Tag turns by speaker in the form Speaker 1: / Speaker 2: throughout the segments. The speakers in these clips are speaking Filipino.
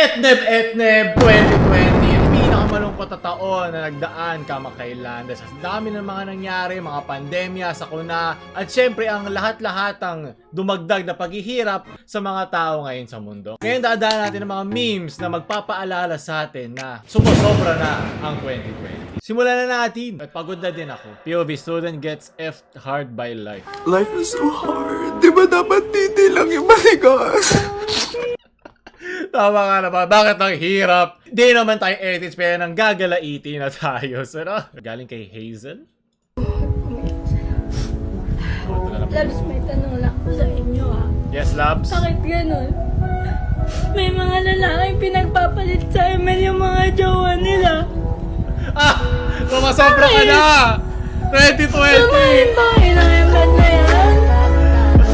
Speaker 1: Etneb 2020, ang pinakamalungkot na taon na nagdaan kamakailan dahil sa dami ng mga nangyari, mga pandemya, sakuna, at syempre ang lahat-lahatang dumagdag na paghihirap sa mga tao ngayon sa mundo. Ngayon dadaan natin ng mga memes na magpapaalala sa atin na sumusobra na ang 2020. Simulan na natin. At pagod na din ako. POV student gets effed hard by life.
Speaker 2: Life is so hard. Di ba dapat titi lang yung maligas?
Speaker 1: Tama nga naman. Bakit ang hirap? Di naman tayo edits pero nang gagalaiti na tayo. So, no? Galing kay Hazel?
Speaker 3: Labs, may tanong lang ako sa inyo
Speaker 1: Yes, Labs?
Speaker 3: Bakit ganun? May mga lalaking pinagpapalit sa email yung mga jowa nila.
Speaker 1: Sumasobra ka na! 2020!
Speaker 3: Samahin ba kayo ng email na yan?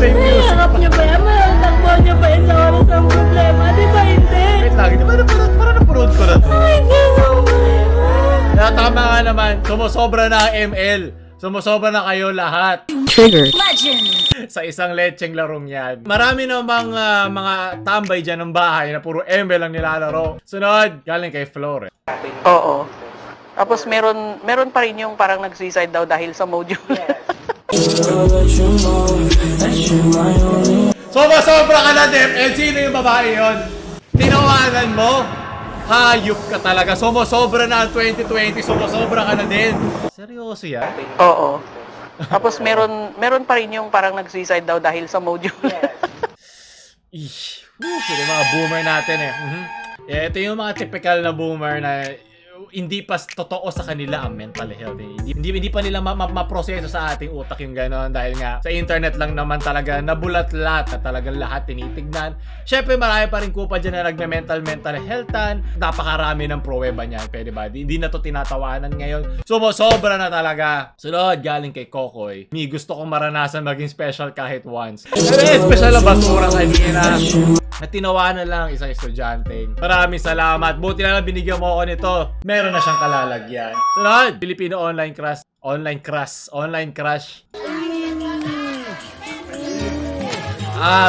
Speaker 1: Same music
Speaker 3: Nahihirap
Speaker 1: pa.
Speaker 3: niyo ba yan? Malatagbo niyo ba yan sa oras ng problema? Di ba hindi?
Speaker 1: Wait lang, di ba parang napurod ko na to?
Speaker 3: Ay, ganun ba yan?
Speaker 1: Tama nga naman, sumusobra na ang ML. Sumusobra na kayo lahat.
Speaker 2: Trigger.
Speaker 1: Sa isang lecheng larong yan. Marami namang mga tambay dyan ng bahay na puro ML ang nilalaro. Sunod, galing kay Flore.
Speaker 4: Oo. Tapos meron pa rin yung parang nag-suicide daw dahil sa module.
Speaker 1: Sumusobra ka na, Dep! And sino yung babae yon? Tinawanan mo? Hayop ka talaga. Sumusobra na ang 2020. Sumusobra ka na din. Seryoso yan?
Speaker 4: Oo. Tapos meron pa rin yung parang nag-suicide daw dahil sa module.
Speaker 1: Sino yung mga boomer natin eh. Ito yung mga typical na boomer na hindi pa totoo sa kanila ang mental health. Hindi pa nila ma-proseso sa ating utak yung gano'n dahil nga sa internet lang naman talaga nabulat-lat na talagang lahat tinitignan. Syempre marami pa rin kupa dyan na nagme-mental healthan. Napakarami ng pruweba niyan. Pwede ba? Hindi na to tinatawanan ngayon. Sumusobra na talaga. Sunod, galing kay Kokoy. Gusto kong maranasan maging special kahit once. Pero special na basura kanina. Na tinawanan lang isang estudyante. Maraming salamat. Buti na lang binigyan mo ako nito. Meron na siyang kalalagyan. Sunod! Filipino online crush.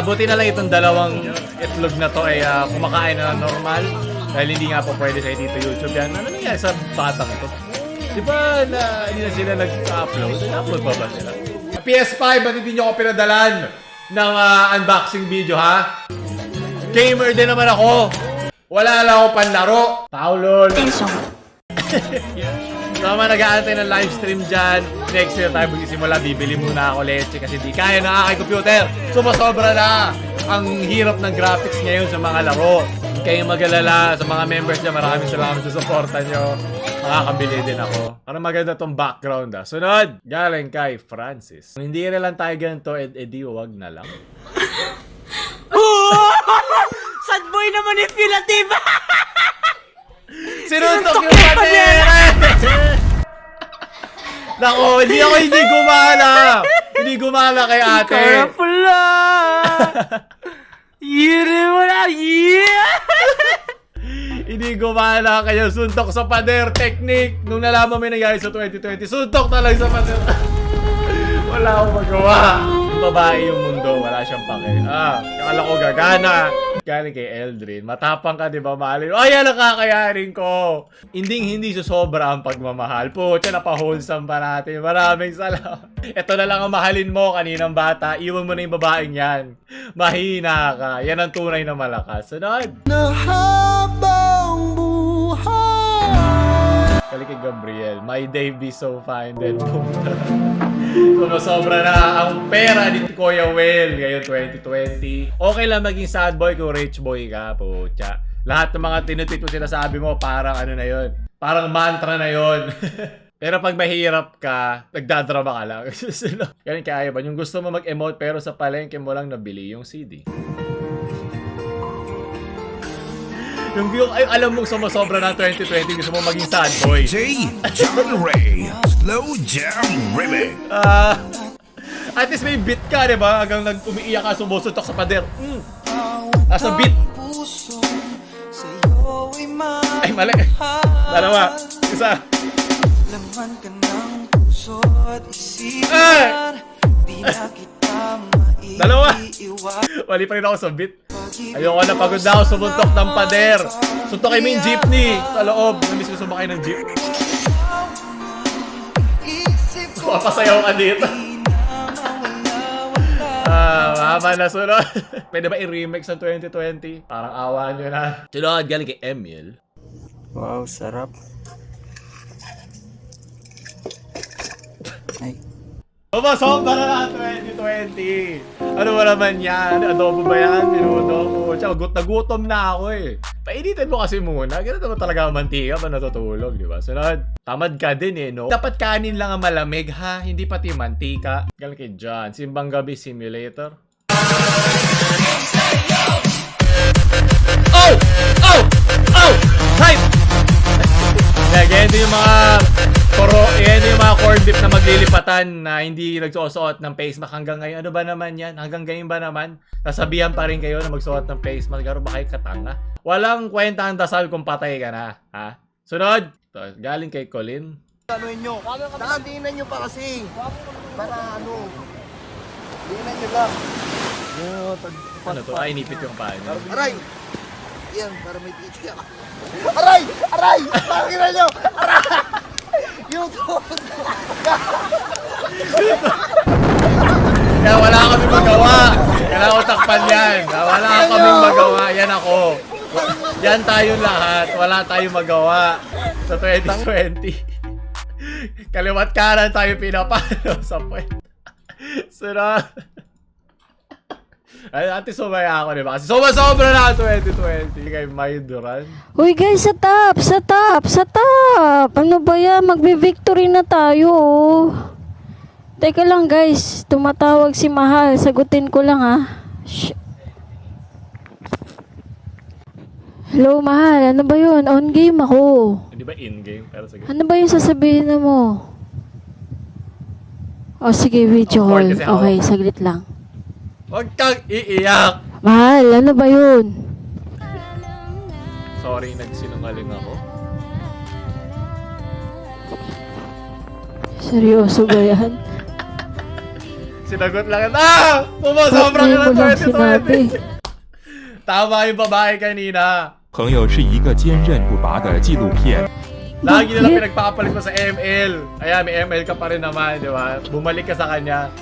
Speaker 1: Buti na lang itong dalawang itlog na to ay kumakain na normal. Dahil hindi nga po pwede sa dito YouTube yan. Ano nangyari sa batang ito? Di ba hindi na sila nag-upload? Nag-upload pa ba sila? PS5, ba't hindi nyo ako pinadalan ng unboxing video, ha? Gamer din naman ako. Wala lang ako panlaro. Paulol. Tama, nag-aantay ng live stream dyan. Next year tayo magsisimula. Bibili muna ako leche kasi di kaya na aking computer. Sumasobra na ang hirap ng graphics ngayon sa mga laro. Kayo mag-alala sa mga members niya. Maraming salamat sa suporta nyo. Makakabili din ako. Parang maganda tong background. Sunod, galing kay Francis. Kung hindi na lang tayo ganito, edi wag na lang.
Speaker 4: Sad boy naman yung Philip.
Speaker 1: Sinuntok yung panera! Nako, hindi gumala! Hindi gumala kay ate!
Speaker 4: Kaya pala! Yiri mo na! Yeah!
Speaker 1: Hindi gumala kayo. Suntok sa pader technique. Nung nalaman mo yung nangyari sa 2020, suntok talaga sa pader. Wala akong magawa. Yung babae yung mundo, wala siyang pake. Akala ko gagana. Galing kay Eldrin. Matapang ka, di ba, mahalin? Ay, yan ang kakayarin ko. Hindi susobra ang pagmamahal. Pucha, napahulsam pa natin. Maraming salamat. Ito na lang ang mahalin mo kaninang bata. Iwan mo na yung babaeng yan. Mahina ka. Yan ang tunay na malakas. Sunod.
Speaker 2: Nahabang buhay.
Speaker 1: Galing kay Gabriel. My day be so fine. Then, pumunta. Sumusobra na ang pera ni Kuya Will ngayon 2020. Okay lang maging sad boy kung rich boy ka, pucha. Lahat ng mga tinutweet mo sinasabi mo, parang ano na yon, parang mantra na yon. Pero pag mahirap ka, nagdadrama ka lang. Ganun kaya ba? Yung gusto mo mag-emote pero sa palengke mo lang nabili yung CD. Yung ay, alam mong sumusobra ng 2020, gusto mo maging sad boy.
Speaker 5: J. John Ray, Slow Jam Remix.
Speaker 1: At least may beat ka, di ba? Hanggang umiiyak ka, sumusuntok sa pader. Nasa beat. Ay, mali. Dalawa. Isa. Dalawa. Wali pa rin ako sa beat. Ayoko na, pagod na ako sumuntok ng pader. Suntokin mo yung jeepney sa loob. Namiss ko sumakay ng jeep. Papasayaw ka dito. Mama na sunod. Pwede ba i-remix ng 2020? Parang awa nyo na. Sunod, galing kay Emil.
Speaker 6: Wow, sarap. Ay.
Speaker 1: Sobra na 2020. Ano ba naman yan? Adobo ba yan? Minuto ko. Tsaka nagutom na ako eh. Painitin mo kasi muna. Ganun naman talaga ang mantika pa natutulog, di ba? Sunod, tamad ka din eh, no? Dapat kanin lang ang malamig ha, hindi pati mantika. Galing kay John. Simbang Gabi Simulator. Oh! Oh! Oh! Hype! Ganyan yung mga yan yung mga corn beef na maglilipatan na hindi nagsusuot ng face mask hanggang ngayon. Ano ba naman yan? Hanggang ngayon ba naman? Nasabihan pa rin kayo na magsuot ng face mask. Garo ba kayo katanga? Walang kwenta ang dasal kung patay ka na. Ha? Sunod. Ito, galing kay Colin.
Speaker 7: Ano nyo? Tingnan nyo pa kasi. Para ano. Tingnan nyo lang.
Speaker 1: Ano to? Ay, inipit yung paa niya.
Speaker 7: Aray! Yan, para may titi ako. Aray! Aray! Tingnan nyo! Aray! YouTube!
Speaker 1: Kaya wala kami magawa. Kailangan ko takpan yan. Wala kami magawa. Yan ako. Yan tayo lahat. Wala tayong magawa sa 2020. Kaliwat kanan tayo pinapalo sa puwet. Sunod. Ay, ate sumaya ako, diba? Kasi sobra na 2020 kay May Duran.
Speaker 3: Uy guys, sa top! Sa top! Sa top! Ano ba yan? Magbe-victory na tayo. Teka lang guys, tumatawag si Mahal. Sagutin ko lang ha. Hello Mahal, ano ba yun? On game ako.
Speaker 1: Hindi ba in-game? Pero sige.
Speaker 3: Ano ba yung sasabihin mo? O sige, video
Speaker 1: Of course,
Speaker 3: call.
Speaker 1: kasi ako.
Speaker 3: Okay, saglit lang.
Speaker 1: Huwag kang iiyak!
Speaker 3: Mahal, ano ba yun?
Speaker 1: Sorry, nagsinungaling ako.
Speaker 3: Seryoso ba yan?
Speaker 1: Sinagot lang. Ah! Sumasobra ka na 2020! Tama yung babae kanina.
Speaker 8: 朋友是一个坚韧不拔的纪录片。
Speaker 1: Lagi na lang pinagpapalit mo sa ML. Ayan, may ML ka pa rin naman, di ba? Bumalik ka sa kanya.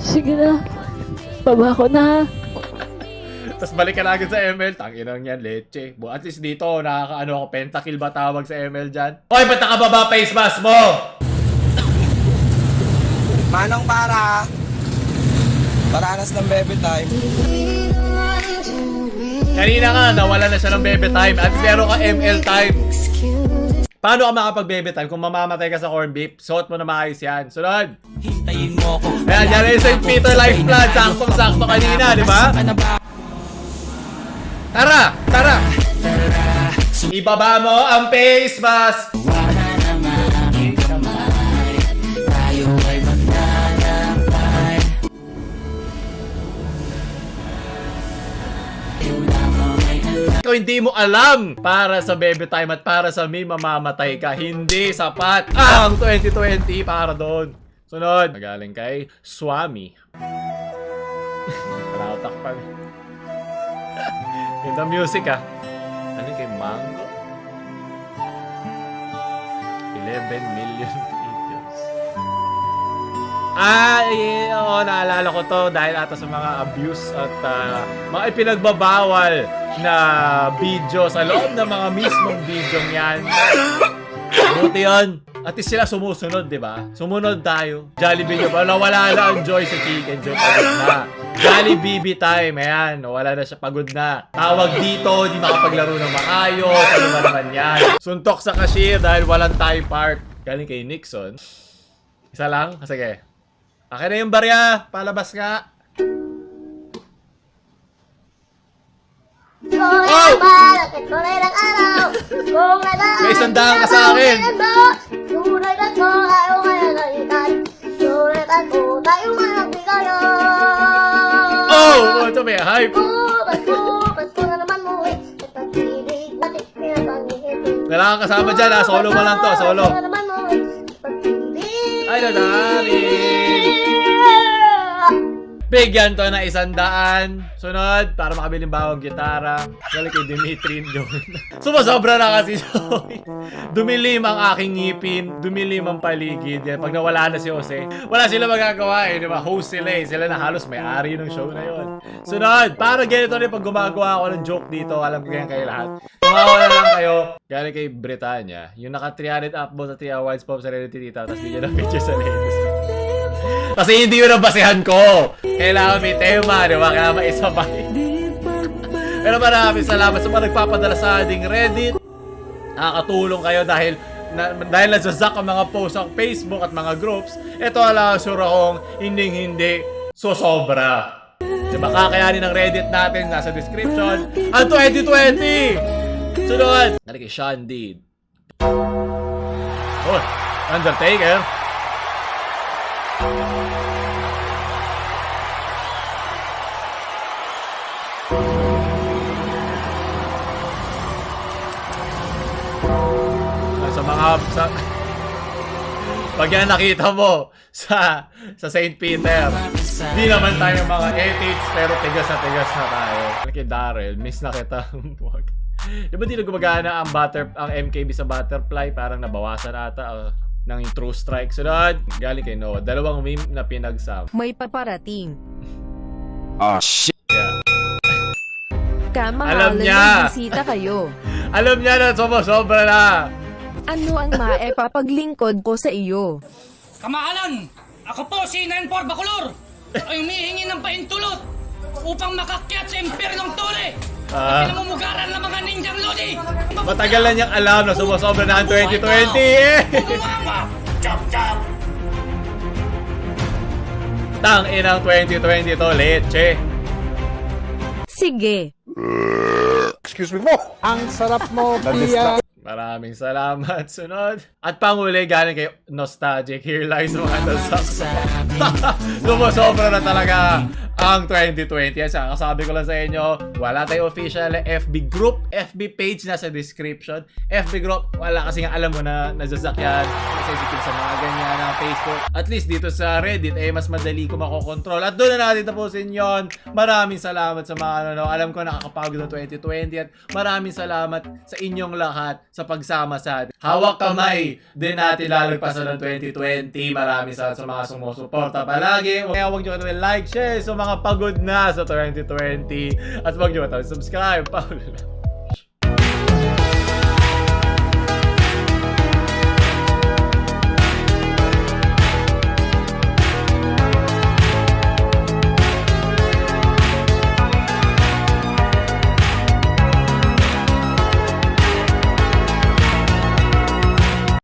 Speaker 3: Sige na. Baba ko na.
Speaker 1: Tapos balik ka na agad sa ML. Tanginang yan, leche. At least dito, nakakaano ako, pentakill ba tawag sa ML dyan? Hoy, ba't nakababa face mask mo?
Speaker 6: Manong para. Paranas ng bebe time.
Speaker 1: Kanina nga, nawala na siya ng bebe time. At meron ka ML time. Paano ka makapag-bebe time kung mamamatay ka sa corn beef? Suot mo na maayos yan. Sunod!
Speaker 6: Hintayin mo ko.
Speaker 1: Ayan, yan yung St. Peter life plan. Saktong-sakto kanina, di ba? Tara! Tara! Ibaba mo ang face mask! Kung hindi mo alam para sa baby time at para sa me mamamatay ka, hindi sapat ang 2020 para doon. Sunod, magaling kay Swami. Wala ko takpan. Ganda music ah. Ano kay Mango? 11 million videos. Oo, naalala ko to dahil ata sa mga abuse at mga ipinagbabawal na video sa loob ng mga mismong video niyan. Buti yun. At least sila sumusunod, di ba? Sumunod tayo. Jollibee nyo pa. Nawala na ang Joy sa Chicken Joy. Pagod na. Jollibee time. Ayan. Nawala na siya. Pagod na. Tawag dito. Di makapaglaro ng maayos. Ano ba naman yan? Suntok sa cashier dahil walang time part. Galing kay Nixon. Isa lang? Sige. Akin na yung barya. Palabas nga. Oh! May isandaan ka sa akin. Oh! Ito may hype. Kailangan kasama dyan ha. Solo mo lang to. Solo. Ay, nadami. Bigyan to na 100. Sunod, para makabiling bawang gitara. Galing kay Dimitri John. Sumasobra na kasi Joey. Dumilim ang aking ngipin. Dumilim ang paligid. Yan, pag nawala na si Jose, wala sila magagawa eh. Di ba? Host sila eh. Sila na halos may-ari ng show na yon. Sunod, para ganito rin pag gumagawa ako ng joke dito. Alam ko yan kayo lahat. Tumawa na lang kayo. Galing kay Britannia. Yung naka 300 upvotes sa Tia Awards Pop sa Reality Tita. Tapos bigyan ng picture sa latest. Kasi hindi yun ang basihan ko. Kailangan may tema, di ba? Kaya maisabay. Pero maraming salamat sa mga nagpapadala sa ating Reddit. Nakakatulong kayo dahil nagsazak ang mga posts sa Facebook at mga groups. Ito ala, sure akong hindi sosobra. Diba kakayanin ng Reddit natin nasa description. Ang 2020! Sunod! Nari kay Sean Deed. Oh, Undertaker. Sa mga pag yan nakita mo sa St. Peter, di naman tayo mga ethics pero tigas na tayo. Kay Daryl, miss na kita. Di ba di na gumagana ang MKB sa Butterfly? Parang nabawasan ata ng True Strike. Sunod, galing kay Noah. 2 meme na pinagsam.
Speaker 9: May paparating.
Speaker 5: Oh shit.
Speaker 1: Yeah.
Speaker 9: Kamahalan
Speaker 1: niya.
Speaker 9: ng bisita kayo.
Speaker 1: Alam niya na sobra na.
Speaker 9: Ano ang maipapaglingkod ko sa iyo?
Speaker 10: Kamahalan! Ako po si 94 Bacolor! Ay humihingi ng pahintulot upang makakyat sa impyernong tore! At pinamumugaran ng mga ninjang lodi!
Speaker 1: Matagal na niyang alam na sumusobra na ang 2020 eh!
Speaker 10: Bumama! Chop chop!
Speaker 1: Tang inang 2020 to, leche!
Speaker 9: Sige.
Speaker 7: Ang sarap mo, Pia.
Speaker 1: Maraming salamat. Sunod. At panguli, galing kay Nostalgic. Here lies mga nasaks. Sumusobra na talaga ang 2020. Yan, kasabi ko lang sa inyo, wala tayong official FB group, FB page nasa description. FB group, wala kasi nga alam mo na nasasakyan, sensitive sa mga ganyan na Facebook. At least dito sa Reddit, mas madali ko makokontrol. At doon na natin tapusin yon. Maraming salamat sa mga alam ko nakakapagod ng 2020 at maraming salamat sa inyong lahat sa pagsama sa atin. Hawak kamay din natin lalagpasan ng 2020. Maraming salamat sa mga sumusuporta palagi. Kaya huwag nyo kami like, share sa mga pagod na sa 2020. At huwag nyo kami subscribe. Paulo lang.